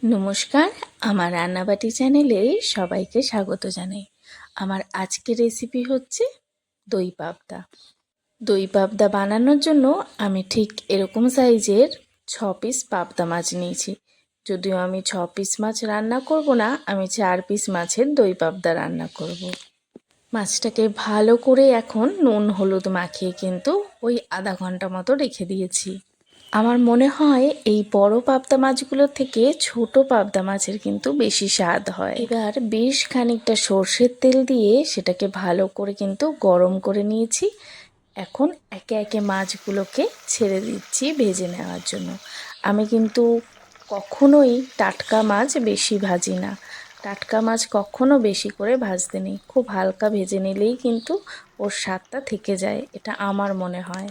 নমস্কার, আমার রান্নাবাটি চ্যানেলে সবাইকে স্বাগত জানাই। আমার আজকের রেসিপি হচ্ছে দই পাবদা। দই পাবদা বানানোর জন্য আমি ঠিক এরকম সাইজের 6 পিস পাবদা মাছ নিয়েছি। যদিও আমি 6 পিস মাছ রান্না করব না, আমি 4 পিস মাছের দই পাবদা রান্না করব। মাছটাকে ভালো করে এখন নুন হলুদ মাখিয়ে কিন্তু ওই আধা ঘন্টা মতো রেখে দিয়েছি। আমার মনে হয় এই বড় পাবদা মাছগুলোর থেকে ছোট পাবদা মাছের কিন্তু বেশি স্বাদ হয়। এবার বেশ খানিকটা সর্ষের তেল দিয়ে সেটাকে ভালো করে কিন্তু গরম করে নিয়েছি। এখন একে একে মাছগুলোকে ছেড়ে দিচ্ছি ভেজে নেওয়ার জন্য। আমি কিন্তু কখনোই টাটকা মাছ বেশি ভাজি না। টাটকা মাছ কখনো বেশি করে ভাজতে নেই, খুব হালকা ভেজে নিলেই কিন্তু ওর স্বাদটা থেকে যায়, এটা আমার মনে হয়।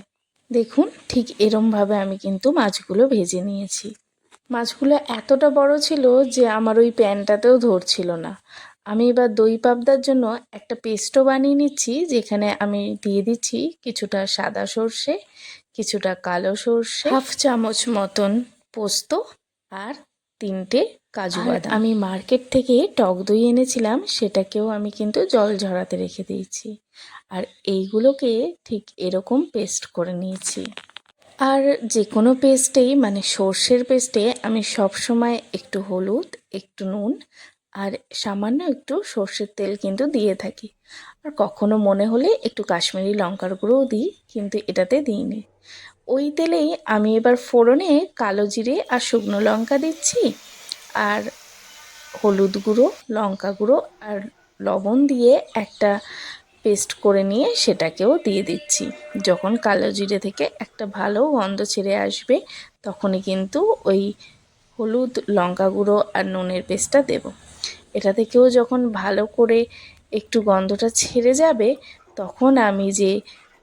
দেখুন, ঠিক এরমভাবে আমি কিন্তু মাছগুলো ভেজে নিয়েছি। মাছগুলো এতটা বড় ছিল যে আমার ওই প্যানটাতেও ধরছিল না। আমি এবার দই পাবদার জন্য একটা পেস্টও বানিয়ে নিচ্ছি, যেখানে আমি দিয়ে দিচ্ছি কিছুটা সাদা সর্ষে, কিছুটা কালো সর্ষে, হাফ চামচ মতন পোস্ত আর 3টে কাজু বাদাম। আমি মার্কেট থেকে টক দই এনেছিলাম, সেটাকেও আমি কিন্তু জল ঝরাতে রেখে দিয়েছি। আর এইগুলোকে ঠিক এরকম পেস্ট করে নিয়েছি। আর যে কোনো পেস্টেই মানে সর্ষের পেস্টে আমি সব সময় একটু হলুদ, একটু নুন আর সামান্য একটু সর্ষের তেল কিন্তু দিয়ে থাকি। আর কখনো মনে হলে একটু কাশ্মীরি লঙ্কার গুঁড়োও দিই, কিন্তু এটাতে দিইনি। ওই তেলেই আমি এবার ফোড়নে কালো জিরে আর শুকনো লঙ্কা দিচ্ছি, আর হলুদ গুঁড়ো, লঙ্কা গুঁড়ো আর লবণ দিয়ে একটা পেস্ট করে নিয়ে সেটাকেও দিয়ে দিচ্ছি। যখন কালো জিরে থেকে একটা ভালো গন্ধ ছেড়ে আসবে, তখনই কিন্তু ওই হলুদ, লঙ্কা গুঁড়ো আর নুনের পেস্টটা দেব। এটা থেকেও যখন ভালো করে একটু গন্ধটা ছেড়ে যাবে, তখন আমি যে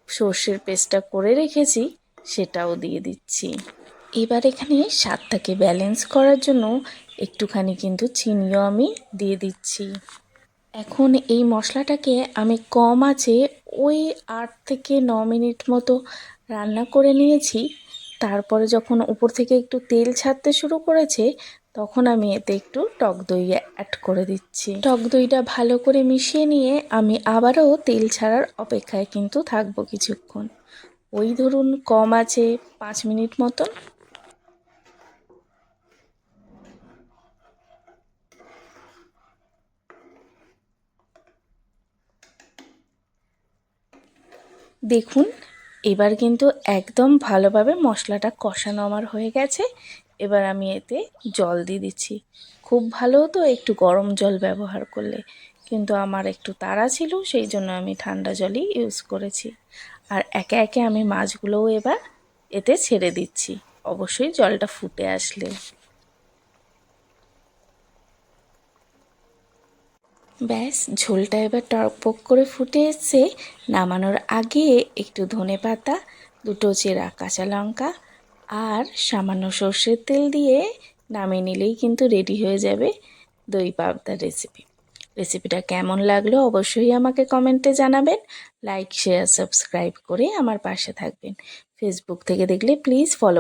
সর্ষের পেস্টটা করে রেখেছি সেটাও দিয়ে দিচ্ছি। এবার এখানে স্বাদটাকে ব্যালেন্স করার জন্য একটুখানি কিন্তু চিনিও আমি দিয়ে দিচ্ছি। এখন এই মশলাটাকে আমি কম আঁচে ওই 8 থেকে 9 মিনিট মতো রান্না করে নিয়েছি। তারপরে যখন উপর থেকে একটু তেল ছাড়তে শুরু করেছে, তখন আমি এতে একটু টক দই অ্যাড করে দিচ্ছি। টক দইটা ভালো করে মিশিয়ে নিয়ে আমি আবারও তেল ছাড়ার অপেক্ষায় কিন্তু থাকবো কিছুক্ষণ। ওই ধরুন কম আঁচে 5 মিনিট মতন। দেখুন, এবার কিন্তু একদম ভালোভাবে মশলাটা কষানো আমার হয়ে গেছে। এবার আমি এতে জল দিয়ে দিচ্ছি। খুব ভালো হতো একটু গরম জল ব্যবহার করলে, কিন্তু আমার একটু তাড়া ছিল, সেই জন্য আমি ঠান্ডা জলই ইউজ করেছি। আর একে একে আমি মাছগুলোও এবার এতে ছেড়ে দিচ্ছি, অবশ্যই জলটা ফুটে আসলে। ব্যাস, ঝোলটা এবার টকবক করে ফুটে এসছে। নামানোর আগে একটু ধনেপাতা, 2টো চেরা কাঁচা লঙ্কা আর সামান্য সর্ষের তেল দিয়ে নামিয়ে নিলেই কিন্তু রেডি হয়ে যাবে দই পাবদার রেসিপি। রেসিপিটা কেমন লাগলো অবশ্যই আমাকে কমেন্টে জানাবেন। লাইক, শেয়ার, সাবস্ক্রাইব করে আমার পাশে থাকবেন। ফেসবুক থেকে দেখলে প্লিজ ফলো